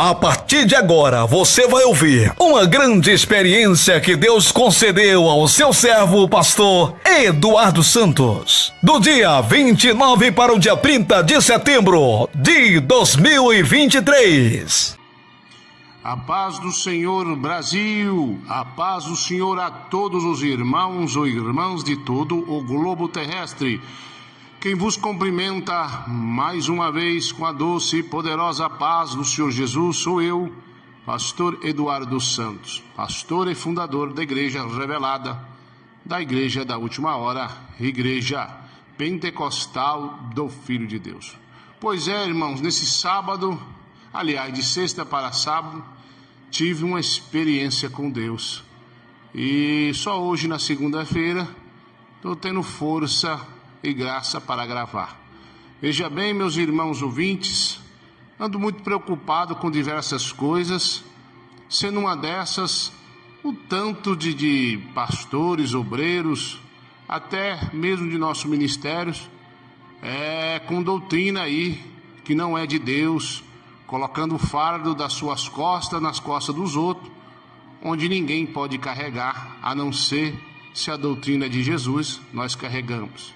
A partir de agora, você vai ouvir uma grande experiência que Deus concedeu ao seu servo, pastor Eduardo Santos. Do dia 29 para o dia 30 de setembro de 2023. A paz do Senhor, Brasil, a paz do Senhor a todos os irmãos ou irmãs de todo o globo terrestre. Quem vos cumprimenta mais uma vez com a doce e poderosa paz do Senhor Jesus sou eu, pastor Eduardo Santos, pastor e fundador da Igreja Revelada, da Igreja da Última Hora, Igreja Pentecostal do Filho de Deus. Pois é, irmãos, nesse sábado, aliás, de sexta para sábado, tive uma experiência com Deus. E só hoje, na segunda-feira, estou tendo força e graça para gravar. Veja bem, meus irmãos ouvintes, ando muito preocupado com diversas coisas, sendo uma dessas o tanto de pastores, obreiros, até mesmo de nossos ministérios, com doutrina aí que não é de Deus, colocando o fardo das suas costas nas costas dos outros, onde ninguém pode carregar, a não ser se a doutrina de Jesus nós carregamos.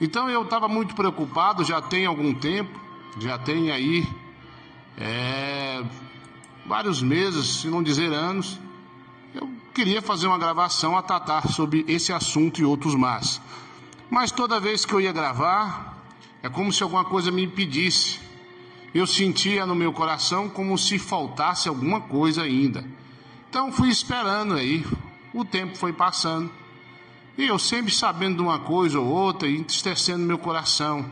Então eu estava muito preocupado, já tem algum tempo, já tem aí vários meses, se não dizer anos, eu queria fazer uma gravação a tratar sobre esse assunto e outros mais. Mas toda vez que eu ia gravar, é como se alguma coisa me impedisse. Eu sentia no meu coração como se faltasse alguma coisa ainda. Então fui esperando aí, o tempo foi passando. E eu sempre sabendo de uma coisa ou outra e entristecendo meu coração.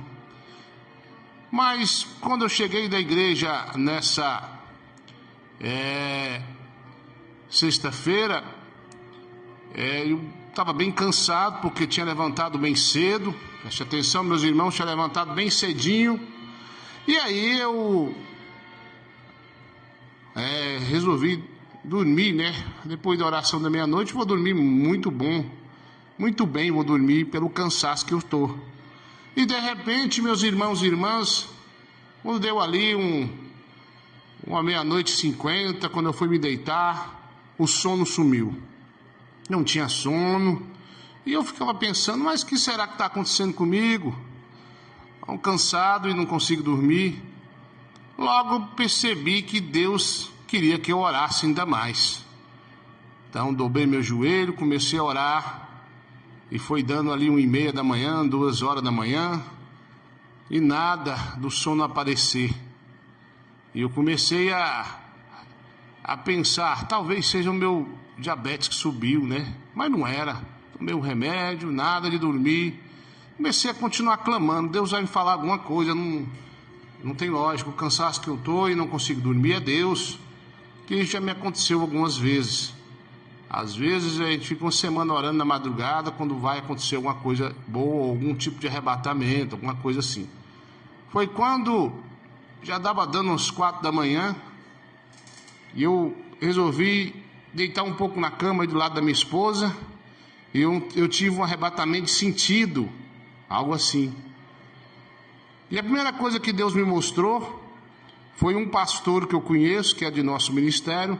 Mas quando eu cheguei da igreja nessa sexta-feira, eu estava bem cansado porque tinha levantado bem cedo. Preste atenção, meus irmãos, tinha levantado bem cedinho. E aí eu resolvi dormir, né? Depois da oração da meia-noite, vou dormir muito bem, vou dormir pelo cansaço que eu estou. E de repente, meus irmãos e irmãs, quando deu ali uma meia-noite e 50, quando eu fui me deitar, o sono sumiu. Não tinha sono. E eu ficava pensando, mas o que será que está acontecendo comigo? Estou cansado e não consigo dormir. Logo percebi que Deus queria que eu orasse ainda mais. Então dobrei meu joelho, comecei a orar. E foi dando ali 1h30 da manhã, 2h da manhã, e nada do sono aparecer. E eu comecei a pensar, talvez seja o meu diabetes que subiu, né? Mas não era. Tomei um remédio, nada de dormir. Comecei a continuar clamando, Deus vai me falar alguma coisa, não tem lógica, o cansaço que eu estou e não consigo dormir é Deus, que isso já me aconteceu algumas vezes. Às vezes a gente fica uma semana orando na madrugada quando vai acontecer alguma coisa boa, algum tipo de arrebatamento, alguma coisa assim. Foi quando já dava dando uns 4 da manhã e eu resolvi deitar um pouco na cama aí do lado da minha esposa e eu tive um arrebatamento de sentido, algo assim. E a primeira coisa que Deus me mostrou foi um pastor que eu conheço, que é de nosso ministério,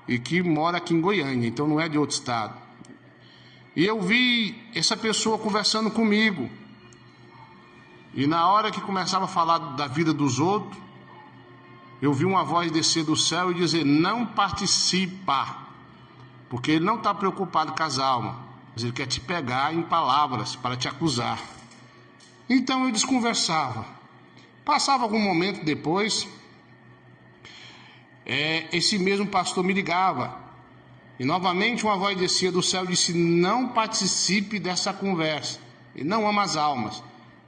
e que mora aqui em Goiânia, então não é de outro estado. E eu vi essa pessoa conversando comigo. E na hora que começava a falar da vida dos outros, eu vi uma voz descer do céu e dizer, não participa, porque ele não está preocupado com as almas, mas ele quer te pegar em palavras para te acusar. Então eu desconversava. Passava algum momento depois, esse mesmo pastor me ligava e novamente uma voz descia do céu e disse, não participe dessa conversa, ele não ama as almas,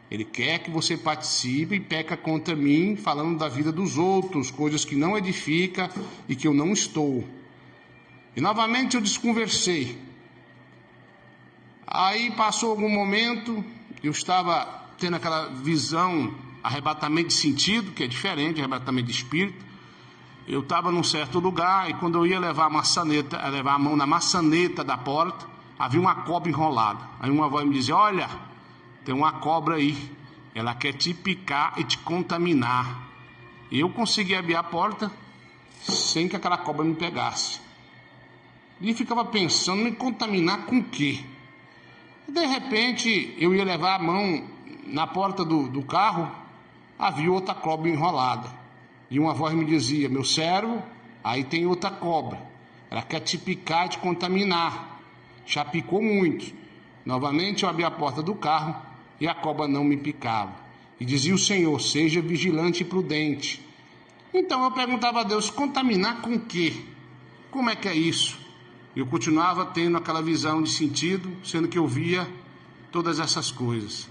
ele quer que você participe e peca contra mim, falando da vida dos outros, coisas que não edificam e que eu não estou. E novamente eu desconversei. Aí passou algum momento, eu estava tendo aquela visão, arrebatamento de sentido, que é diferente, arrebatamento de espírito. Eu estava num certo lugar e quando eu ia levar a mão na maçaneta da porta, havia uma cobra enrolada. Aí uma voz me dizia, olha, tem uma cobra aí, ela quer te picar e te contaminar. Eu consegui abrir a porta sem que aquela cobra me pegasse. E ficava pensando, me contaminar com o quê? E de repente, eu ia levar a mão na porta do carro, havia outra cobra enrolada. E uma voz me dizia, meu servo, aí tem outra cobra. Ela quer te picar e te contaminar. Já picou muito. Novamente eu abri a porta do carro e a cobra não me picava. E dizia o Senhor, seja vigilante e prudente. Então eu perguntava a Deus, contaminar com o quê? Como é que é isso? Eu continuava tendo aquela visão de sentido, sendo que eu via todas essas coisas.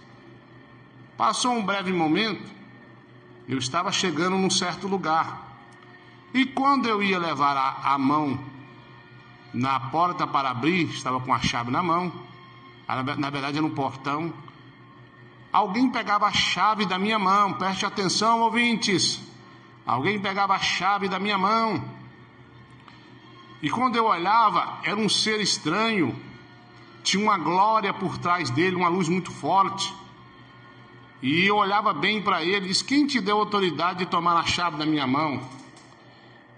Passou um breve momento, eu estava chegando num certo lugar. E quando eu ia levar a mão na porta para abrir, estava com a chave na mão, na verdade era um portão, alguém pegava a chave da minha mão, preste atenção, ouvintes, alguém pegava a chave da minha mão. E quando eu olhava, era um ser estranho, tinha uma glória por trás dele, uma luz muito forte. E eu olhava bem para ele e disse, quem te deu autoridade de tomar a chave da minha mão?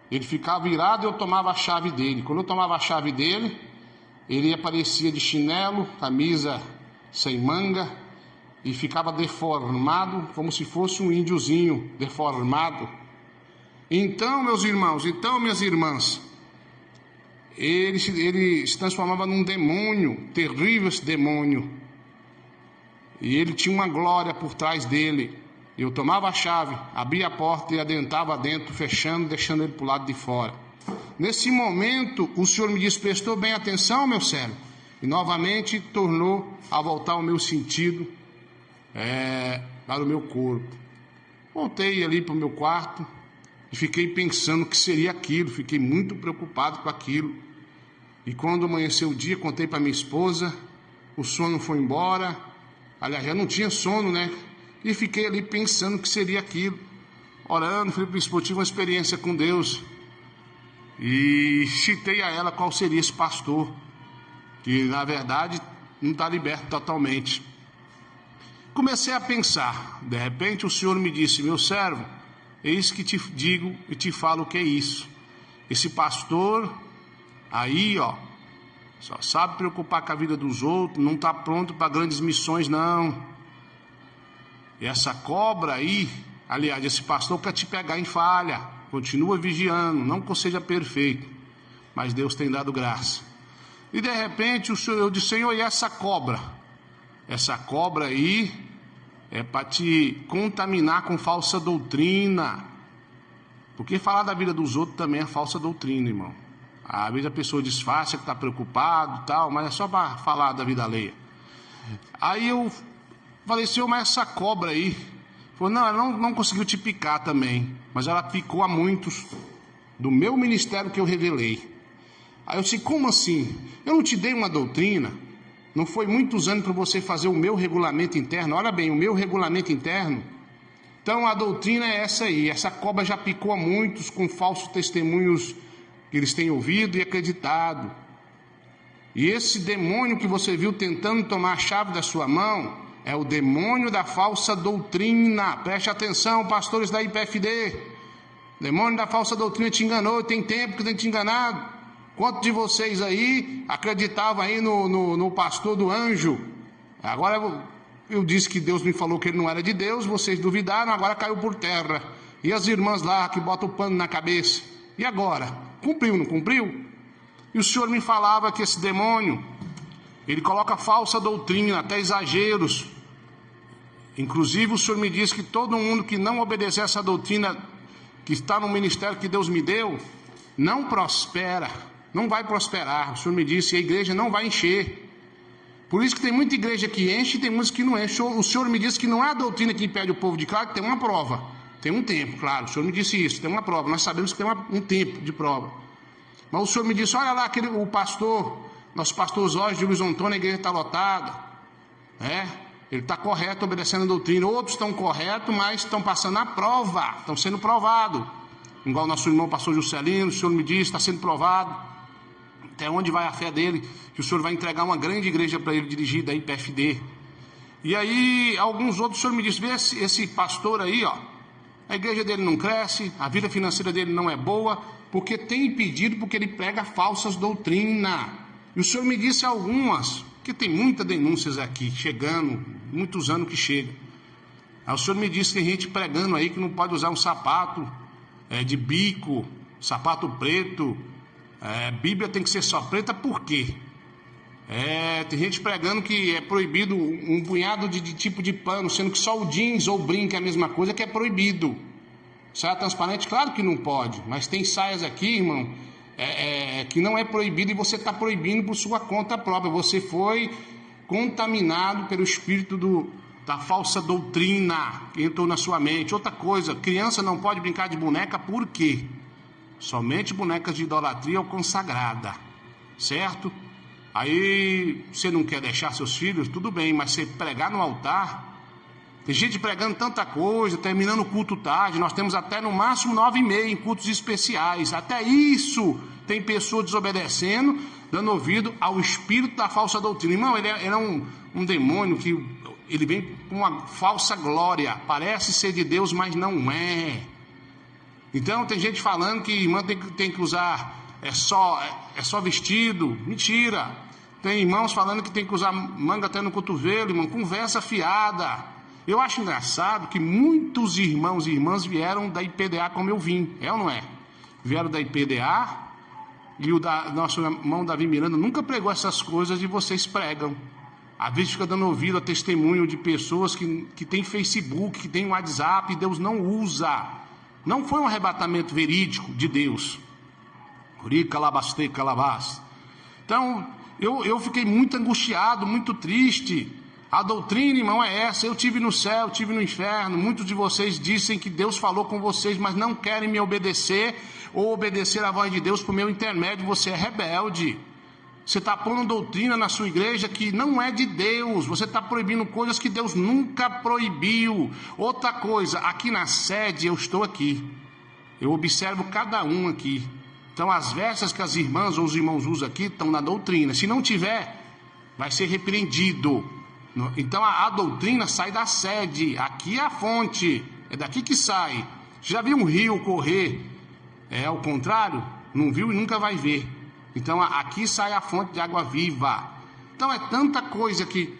Ele ficava virado e eu tomava a chave dele. Quando eu tomava a chave dele, ele aparecia de chinelo, camisa sem manga, e ficava deformado, como se fosse um índiozinho deformado. Então, meus irmãos, minhas irmãs, ele se transformava num demônio, terrível esse demônio. E ele tinha uma glória por trás dele. Eu tomava a chave, abria a porta e adentrava dentro, fechando, deixando ele para o lado de fora. Nesse momento, o Senhor me disse, prestou bem atenção, meu servo. E novamente tornou a voltar o meu sentido para o meu corpo. Voltei ali para o meu quarto e fiquei pensando o que seria aquilo. Fiquei muito preocupado com aquilo. E quando amanheceu o dia, contei para minha esposa, o sono foi embora. Aliás, já não tinha sono, né? E fiquei ali pensando o que seria aquilo. Orando, falei para minha esposa, tive uma experiência com Deus. E citei a ela qual seria esse pastor, que na verdade não está liberto totalmente. Comecei a pensar, de repente o Senhor me disse, meu servo, eis que te digo e te falo o que é isso. Esse pastor aí, ó, só sabe preocupar com a vida dos outros, não está pronto para grandes missões, não. E essa cobra aí, aliás, esse pastor quer te pegar em falha, continua vigiando, não que seja perfeito, mas Deus tem dado graça. E de repente eu disse, Senhor, e essa cobra? Essa cobra aí é para te contaminar com falsa doutrina. Porque falar da vida dos outros também é falsa doutrina, irmão. Às vezes a pessoa disfarça que está preocupado e tal, mas é só para falar da vida alheia. Aí eu falei, Senhor, mas essa cobra aí? Falou, não, ela não conseguiu te picar também, mas ela picou a muitos do meu ministério que eu revelei. Aí eu disse, como assim? Eu não te dei uma doutrina? Não foi muitos anos para você fazer o meu regulamento interno? Olha bem, o meu regulamento interno. Então a doutrina é essa aí. Essa cobra já picou a muitos com falsos testemunhos que eles têm ouvido e acreditado. E esse demônio que você viu tentando tomar a chave da sua mão é o demônio da falsa doutrina. Preste atenção, pastores da IPFD. O demônio da falsa doutrina te enganou, tem tempo que tem te enganado. Quantos de vocês aí acreditavam aí no pastor do anjo? Agora eu disse que Deus me falou que ele não era de Deus, vocês duvidaram, agora caiu por terra. E as irmãs lá que botam o pano na cabeça? E agora? Cumpriu, não cumpriu? E o Senhor me falava que esse demônio, ele coloca falsa doutrina, até exageros. Inclusive o Senhor me disse que todo mundo que não obedecer essa doutrina que está no ministério que Deus me deu, não prospera, não vai prosperar. O Senhor me disse, e a igreja não vai encher. Por isso que tem muita igreja que enche e tem muitas que não enche. O Senhor me disse que não é a doutrina que impede o povo de crer, que tem uma prova. Tem um tempo, claro, o Senhor me disse isso, tem uma prova. Nós sabemos que tem um tempo de prova. Mas o Senhor me disse, olha lá, o pastor, nosso pastor Jorge de Luiz Antônio, a igreja está lotada. Ele está correto, obedecendo a doutrina. Outros estão corretos, mas estão passando a prova, estão sendo provados. Igual o nosso irmão pastor Juscelino, o Senhor me disse, está sendo provado. Até onde vai a fé dele, que o Senhor vai entregar uma grande igreja para ele dirigir da IPFD. E aí, alguns outros, o Senhor me disse, vê esse pastor aí, ó, A igreja dele não cresce, a vida financeira dele não é boa, porque tem impedido, porque ele prega falsas doutrinas. E o senhor me disse algumas, porque tem muitas denúncias aqui, chegando, muitos anos que chega. Aí o senhor me disse que tem gente pregando aí que não pode usar um sapato de bico, sapato preto, Bíblia tem que ser só preta, por quê? Tem gente pregando que é proibido um punhado de tipo de pano, sendo que só o jeans ou o brinco é a mesma coisa, que é proibido. Saia transparente, claro que não pode, mas tem saias aqui, irmão, que não é proibido e você está proibindo por sua conta própria. Você foi contaminado pelo espírito da falsa doutrina que entrou na sua mente. Outra coisa, criança não pode brincar de boneca, por quê? Somente bonecas de idolatria ou consagrada, certo? Aí você não quer deixar seus filhos, tudo bem, mas você pregar no altar, tem gente pregando tanta coisa, terminando o culto tarde, nós temos até no máximo 9h30 em cultos especiais, até isso tem pessoas desobedecendo, dando ouvido ao espírito da falsa doutrina. Irmão, ele é um demônio que ele vem com uma falsa glória, parece ser de Deus, mas não é. Então tem gente falando que irmã tem que usar é só vestido, mentira. Tem irmãos falando que tem que usar manga até no cotovelo, irmão, conversa fiada. Eu acho engraçado que muitos irmãos e irmãs vieram da IPDA como eu vim, é ou não é? Vieram da IPDA e o nosso irmão Davi Miranda nunca pregou essas coisas e vocês pregam. Às vezes fica dando ouvido a testemunho de pessoas que tem Facebook, que tem WhatsApp, e Deus não usa. Não foi um arrebatamento verídico de Deus. Então, eu fiquei muito angustiado, muito triste. A doutrina, irmão, é essa. Eu tive no céu, tive no inferno. Muitos de vocês dizem que Deus falou com vocês, mas não querem me obedecer ou obedecer a voz de Deus por meu intermédio. Você é rebelde. Você está pondo doutrina na sua igreja que não é de Deus. Você está proibindo coisas que Deus nunca proibiu. Outra coisa, aqui na sede eu estou aqui. Eu observo cada um aqui. Então as versas que as irmãs ou os irmãos usam aqui estão na doutrina. Se não tiver, vai ser repreendido. Então a doutrina sai da sede. Aqui é a fonte. É daqui que sai. Já viu um rio correr? É ao contrário? Não viu e nunca vai ver. Então aqui sai a fonte de água viva. Então é tanta coisa que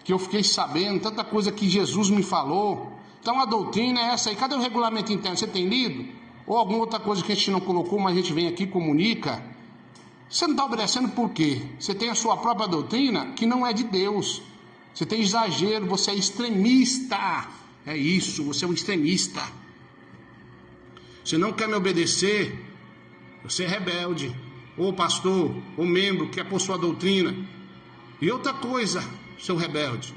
eu fiquei sabendo, tanta coisa que Jesus me falou. Então a doutrina é essa aí. Cadê o regulamento interno? Você tem lido? Ou alguma outra coisa que a gente não colocou, mas a gente vem aqui e comunica? Você não está obedecendo por quê? Você tem a sua própria doutrina que não é de Deus. Você tem exagero, você é extremista. É isso, você é um extremista. Você não quer me obedecer, você é rebelde. Ou pastor, ou membro, quer pôr sua doutrina. E outra coisa, seu rebelde,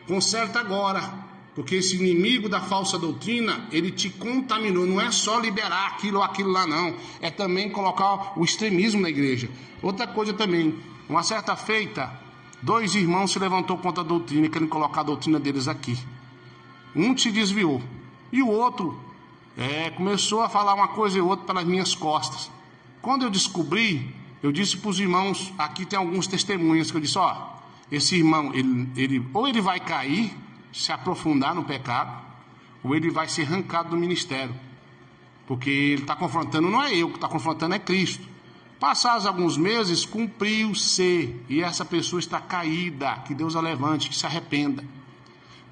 conserta agora. Porque esse inimigo da falsa doutrina, ele te contaminou. Não é só liberar aquilo ou aquilo lá, não. É também colocar o extremismo na igreja. Outra coisa também. Uma certa feita, 2 irmãos se levantou contra a doutrina e querem colocar a doutrina deles aqui. Um se desviou. E o outro começou a falar uma coisa e outra pelas minhas costas. Quando eu descobri, eu disse para os irmãos, aqui tem alguns testemunhos, que eu disse, esse irmão, ou ele vai cair, se aprofundar no pecado, ou ele vai ser arrancado do ministério, porque ele está confrontando, não é eu que está confrontando, é Cristo. Passados alguns meses, cumpriu-se, e essa pessoa está caída, que Deus a levante, que se arrependa.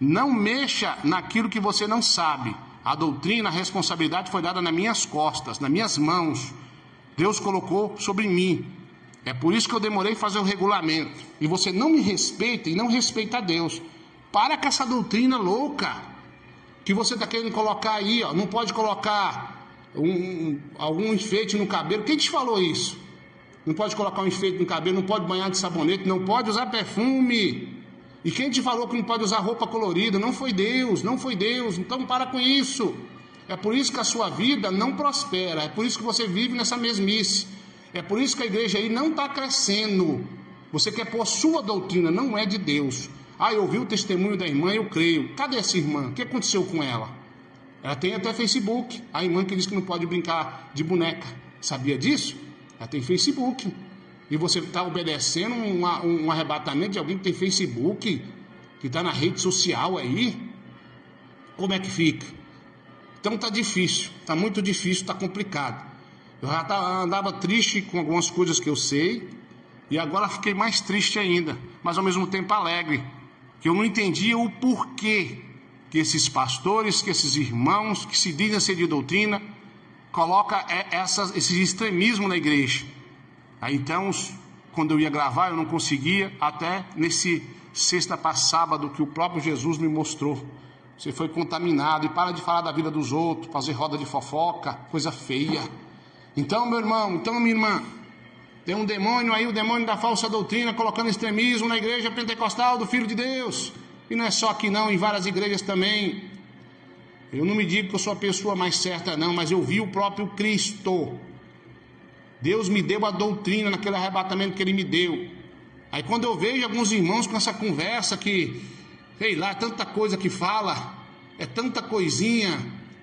Não mexa naquilo que você não sabe. A doutrina, a responsabilidade foi dada nas minhas costas, nas minhas mãos. Deus colocou sobre mim. É por isso que eu demorei a fazer o regulamento. E você não me respeita e não respeita a Deus. Para com essa doutrina louca que você está querendo colocar aí, não pode colocar algum enfeite no cabelo. Quem te falou isso? Não pode colocar um enfeite no cabelo, não pode banhar de sabonete, não pode usar perfume. E quem te falou que não pode usar roupa colorida? Não foi Deus, não foi Deus. Então para com isso. É por isso que a sua vida não prospera. É por isso que você vive nessa mesmice. É por isso que a igreja aí não está crescendo. Você quer pôr a sua doutrina, não é de Deus. Eu ouvi o testemunho da irmã, eu creio. Cadê essa irmã? O que aconteceu com ela? Ela tem até Facebook. A irmã que diz que não pode brincar de boneca. Sabia disso? Ela tem Facebook. E você está obedecendo um arrebatamento de alguém que tem Facebook, que está na rede social aí? Como é que fica? Então tá difícil, tá muito difícil, tá complicado. Eu já andava triste com algumas coisas que eu sei, e agora fiquei mais triste ainda, mas ao mesmo tempo alegre, que eu não entendia o porquê que esses pastores, que esses irmãos que se dizem ser de doutrina, colocam esse extremismo na igreja. Aí então, quando eu ia gravar, eu não conseguia, até nesse sexta para sábado que o próprio Jesus me mostrou. Você foi contaminado, e para de falar da vida dos outros, fazer roda de fofoca, coisa feia. Então, meu irmão, então, minha irmã, tem um demônio aí, o demônio da falsa doutrina, colocando extremismo na igreja pentecostal do Filho de Deus. E não é só aqui não, em várias igrejas também. Eu não me digo que eu sou a pessoa mais certa não, mas eu vi o próprio Cristo. Deus me deu a doutrina naquele arrebatamento que Ele me deu. Aí quando eu vejo alguns irmãos com essa conversa que, sei lá, tanta coisa que fala, é tanta coisinha.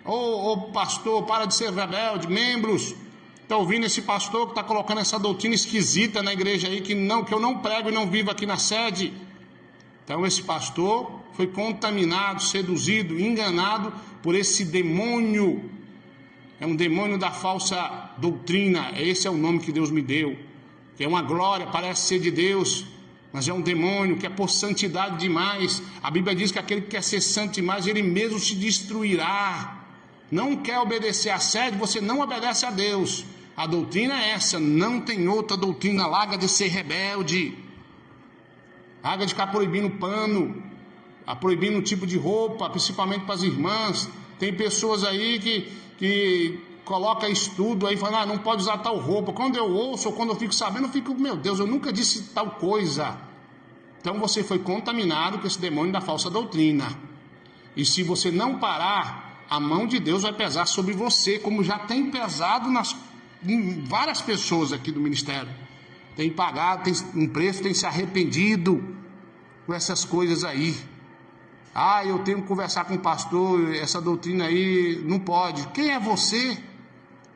Ô pastor, para de ser rebelde, membros. Está ouvindo esse pastor que está colocando essa doutrina esquisita na igreja aí, que eu não prego e não vivo aqui na sede. Então esse pastor foi contaminado, seduzido, enganado por esse demônio. É um demônio da falsa doutrina. Esse é o nome que Deus me deu. Que é uma glória, parece ser de Deus, mas é um demônio que é por santidade demais. A Bíblia diz que aquele que quer ser santo demais, ele mesmo se destruirá. Não quer obedecer à sede, você não obedece a Deus. A doutrina é essa, não tem outra doutrina. Larga de ser rebelde. Larga de ficar proibindo pano, proibindo tipo de roupa, principalmente para as irmãs. Tem pessoas aí que colocam estudo aí, falando, não pode usar tal roupa. Quando eu ouço ou quando eu fico sabendo, eu fico, meu Deus, eu nunca disse tal coisa. Então você foi contaminado com esse demônio da falsa doutrina. E se você não parar, a mão de Deus vai pesar sobre você, como já tem pesado em várias pessoas aqui do ministério. Tem pagado, tem um preço, tem se arrependido com essas coisas aí. Eu tenho que conversar com o pastor, essa doutrina aí não pode. Quem é você?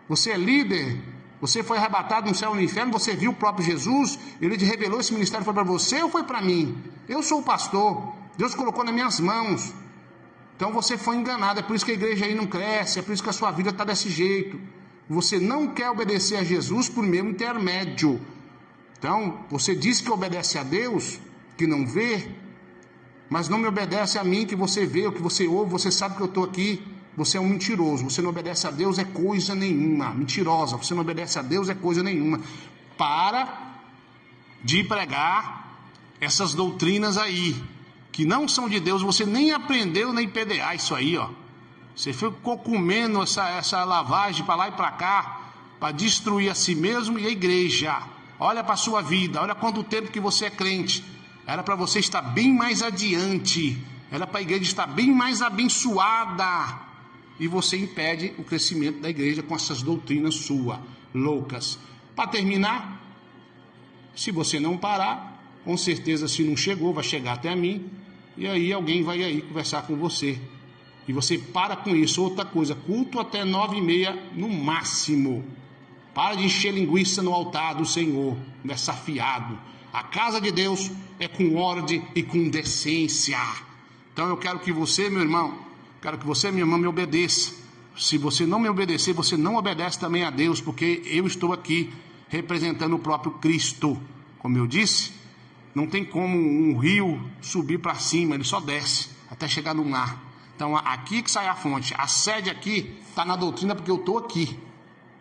Você é líder? Você foi arrebatado no céu e no inferno? Você viu o próprio Jesus? Ele te revelou, esse ministério foi para você ou foi para mim? Eu sou o pastor, Deus colocou nas minhas mãos. Então você foi enganado, é por isso que a igreja aí não cresce, é por isso que a sua vida está desse jeito. Você não quer obedecer a Jesus por meio intermédio. Então, você diz que obedece a Deus, que não vê, mas não me obedece a mim, que você vê, o que você ouve, você sabe que eu estou aqui. Você é um mentiroso, você não obedece a Deus, é coisa nenhuma. Mentirosa, você não obedece a Deus, é coisa nenhuma. Para de pregar essas doutrinas aí, que não são de Deus, você nem aprendeu nem PDA isso aí, ó. Você ficou comendo essa lavagem para lá e para cá, para destruir a si mesmo e a igreja. Olha para a sua vida, olha quanto tempo que você é crente. Era para você estar bem mais adiante, era para a igreja estar bem mais abençoada. E você impede o crescimento da igreja com essas doutrinas suas, loucas. Para terminar, se você não parar, com certeza se não chegou, vai chegar até a mim. E aí alguém vai aí conversar com você. E você para com isso. Outra coisa, culto até 9h30 no máximo. Para de encher linguiça no altar do Senhor, nessa fiado. A casa de Deus é com ordem e com decência. Então eu quero que você, meu irmão, quero que você, minha irmã, me obedeça. Se você não me obedecer, você não obedece também a Deus, porque eu estou aqui representando o próprio Cristo. Como eu disse, não tem como um rio subir para cima, ele só desce até chegar no mar. Então aqui que sai a fonte. A sede aqui está na doutrina porque eu estou aqui.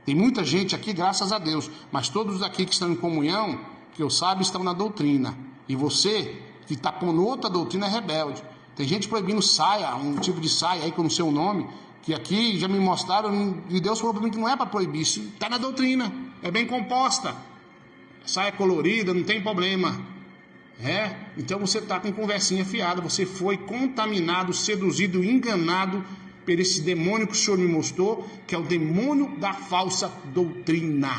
Tem muita gente aqui, graças a Deus, mas todos aqui que estão em comunhão, que eu saiba, estão na doutrina. E você que está pondo outra doutrina é rebelde. Tem gente proibindo saia, um tipo de saia aí que eu não sei o nome, que aqui já me mostraram, e Deus falou para mim que não é para proibir, isso está na doutrina, é bem composta. Saia colorida, não tem problema. Então você está com conversinha fiada, você foi contaminado, seduzido, enganado por esse demônio que o Senhor me mostrou, que é o demônio da falsa doutrina.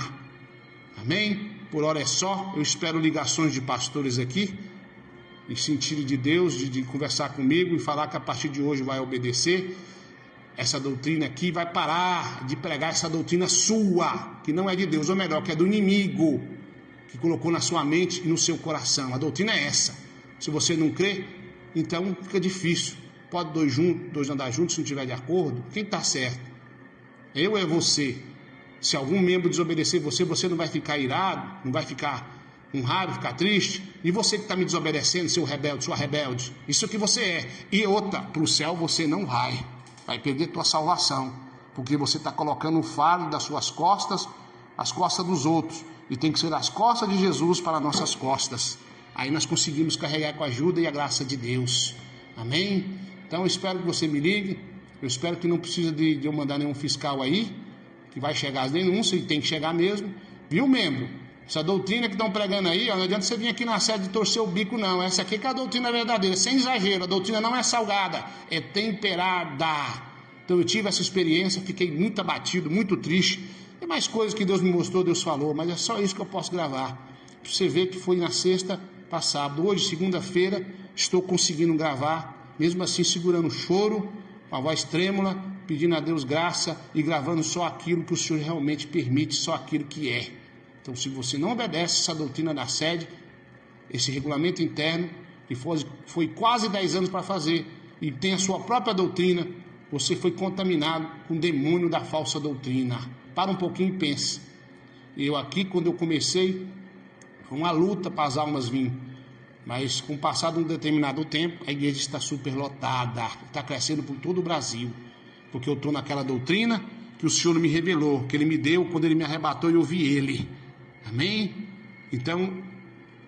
Amém? Por hora é só. Eu espero ligações de pastores aqui, em sentido de Deus, de conversar comigo e falar que a partir de hoje vai obedecer essa doutrina aqui, vai parar de pregar essa doutrina sua, que não é de Deus, ou melhor, que é do inimigo, que colocou na sua mente e no seu coração. A doutrina é essa. Se você não crê, então fica difícil. Pode dois andar juntos se não estiver de acordo? Quem está certo? Eu ou é você? Se algum membro desobedecer você, você não vai ficar irado, não vai ficar com raiva, ficar triste? E você que está me desobedecendo, seu rebelde, sua rebelde, isso é o que você é. E outra, para o céu você não vai perder tua salvação, porque você está colocando o fardo das suas costas, as costas dos outros, e tem que ser as costas de Jesus para nossas costas. Aí nós conseguimos carregar com a ajuda e a graça de Deus. Amém? Então eu espero que você me ligue, eu espero que não precisa de eu mandar nenhum fiscal aí, que vai chegar as denúncias, e tem que chegar mesmo, viu, membro? Essa doutrina que estão pregando aí, ó, não adianta você vir aqui na sede e torcer o bico, não. Essa aqui que é a doutrina verdadeira, sem exagero. A doutrina não é salgada, é temperada. Então eu tive essa experiência, fiquei muito abatido, muito triste. Tem mais coisas que Deus me mostrou, Deus falou, mas é só isso que eu posso gravar. Pra você ver que foi na sexta para sábado. Hoje, segunda-feira, estou conseguindo gravar, mesmo assim segurando o choro, com a voz trêmula, pedindo a Deus graça e gravando só aquilo que o Senhor realmente permite, só aquilo que é. Então, se você não obedece essa doutrina da sede, esse regulamento interno, que foi quase 10 anos para fazer, e tem a sua própria doutrina, você foi contaminado com o demônio da falsa doutrina. Para um pouquinho e pense. Eu aqui, quando eu comecei, foi uma luta para as almas virem. Mas com o passar de um determinado tempo, a igreja está superlotada, está crescendo por todo o Brasil. Porque eu estou naquela doutrina que o Senhor me revelou, que Ele me deu quando Ele me arrebatou e eu vi Ele. Amém? Então,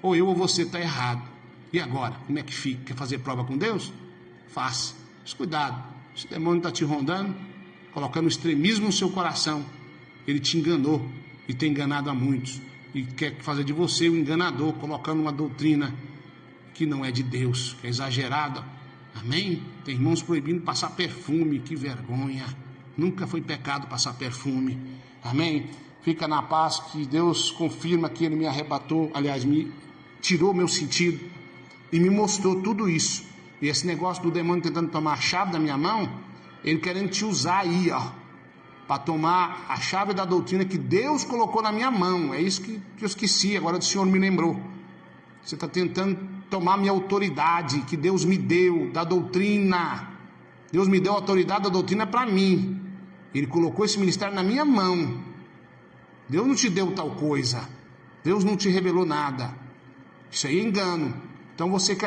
ou eu ou você está errado. E agora? Como é que fica? Quer fazer prova com Deus? Faça. Mas cuidado. Esse demônio está te rondando, colocando extremismo no seu coração. Ele te enganou e tem enganado a muitos. E quer fazer de você um enganador, colocando uma doutrina que não é de Deus, que é exagerada. Amém? Tem irmãos proibindo passar perfume. Que vergonha. Nunca foi pecado passar perfume. Amém? Fica na paz, que Deus confirma que Ele me arrebatou, aliás, me tirou meu sentido e me mostrou tudo isso. E esse negócio do demônio tentando tomar a chave da minha mão, ele querendo te usar aí, ó, para tomar a chave da doutrina que Deus colocou na minha mão. É isso que eu esqueci, agora o Senhor me lembrou. Você está tentando tomar minha autoridade que Deus me deu, da doutrina. Deus me deu a autoridade da doutrina para mim. Ele colocou esse ministério na minha mão. Deus não te deu tal coisa. Deus não te revelou nada. Isso aí é engano. Então você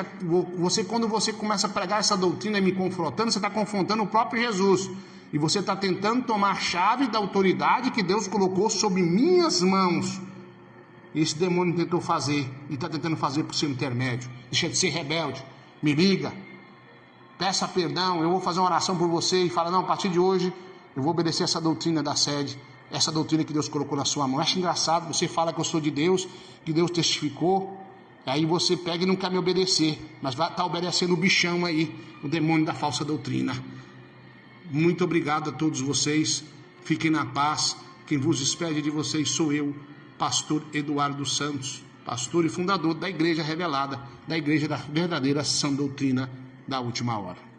quando você começa a pregar essa doutrina e me confrontando, você está confrontando o próprio Jesus. E você está tentando tomar a chave da autoridade que Deus colocou sob minhas mãos. Esse demônio tentou fazer e está tentando fazer por seu intermédio. Deixa de ser rebelde. Me liga. Peça perdão. Eu vou fazer uma oração por você e fala, não, a partir de hoje eu vou obedecer essa doutrina da sede. Essa doutrina que Deus colocou na sua mão. Eu acho engraçado, você fala que eu sou de Deus, que Deus testificou, aí você pega e não quer me obedecer, mas vai estar obedecendo o bichão aí, o demônio da falsa doutrina. Muito obrigado a todos vocês, fiquem na paz. Quem vos despede de vocês sou eu, pastor Eduardo Santos, pastor e fundador da Igreja Revelada, da Igreja da verdadeira sã doutrina da última hora.